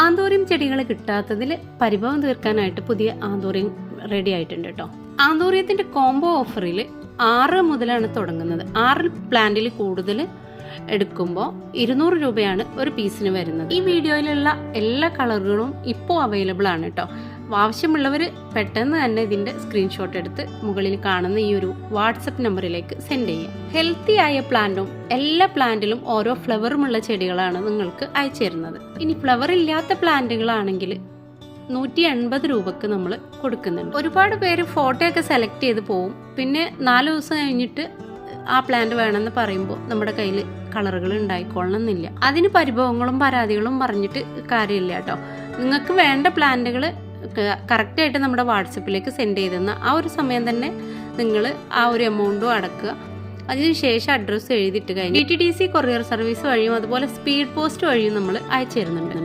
Anthurium ചെടികൾ കിട്ടാത്തതിൽ പരിഭവം തീർക്കാനായിട്ട് പുതിയ anthurium ready ആയിട്ടുണ്ട് കേട്ടോ. ആന്തൂറിയത്തിന്റെ കോംബോ ഓഫറിൽ 6 മുതലാണ് തുടങ്ങുന്നത്. 6 പ്ലാന്റിൽ കൂടുതൽ എടുക്കുമ്പോൾ 200 രൂപയാണ് ഒരു പീസിന് വരുന്നത്. ഈ വീഡിയോയിലുള്ള എല്ലാ കളറുകളും ഇപ്പോൾ അവൈലബിൾ ആണ് കേട്ടോ. ആവശ്യമുള്ളവർ പെട്ടെന്ന് തന്നെ ഇതിന്റെ സ്ക്രീൻഷോട്ട് എടുത്ത് മുകളിൽ കാണുന്ന ഈ ഒരു വാട്സപ്പ് നമ്പറിലേക്ക് സെൻഡ് ചെയ്യാം. ഹെൽത്തി ആയ പ്ലാന്റും എല്ലാ പ്ലാന്റിലും ഓരോ ഫ്ലവറുമുള്ള ചെടികളാണ് നിങ്ങൾക്ക് അയച്ചു തരുന്നത്. ഇനി ഫ്ലവർ ഇല്ലാത്ത പ്ലാന്റുകളാണെങ്കിൽ 180 രൂപക്ക് നമ്മൾ കൊടുക്കുന്നുണ്ട്. ഒരുപാട് പേര് ഫോട്ടോ ഒക്കെ സെലക്ട് ചെയ്ത് പോവും. പിന്നെ 4 ദിവസം കഴിഞ്ഞിട്ട് ആ പ്ലാന്റ് വേണമെന്ന് പറയുമ്പോൾ നമ്മുടെ കയ്യിൽ കളറുകൾ ഉണ്ടായിക്കൊള്ളണമെന്നില്ല. അതിന് പരിഭവങ്ങളും പരാതികളും പറഞ്ഞിട്ട് കാര്യമില്ല കേട്ടോ. നിങ്ങൾക്ക് വേണ്ട പ്ലാന്റുകൾ കറക്റ്റായിട്ട് നമ്മുടെ വാട്സപ്പിലേക്ക് സെൻഡ് ചെയ്തെന്ന ആ ഒരു സമയം തന്നെ നിങ്ങൾ ആ ഒരു എമൗണ്ടും അടക്കുക. അതിനുശേഷം അഡ്രസ്സ് എഴുതിയിട്ട് കഴിഞ്ഞ് DTDC കൊറിയർ സർവീസ് വഴിയും അതുപോലെ സ്പീഡ് പോസ്റ്റ് വഴിയും നമ്മൾ അയച്ചു തരുന്നുണ്ട്.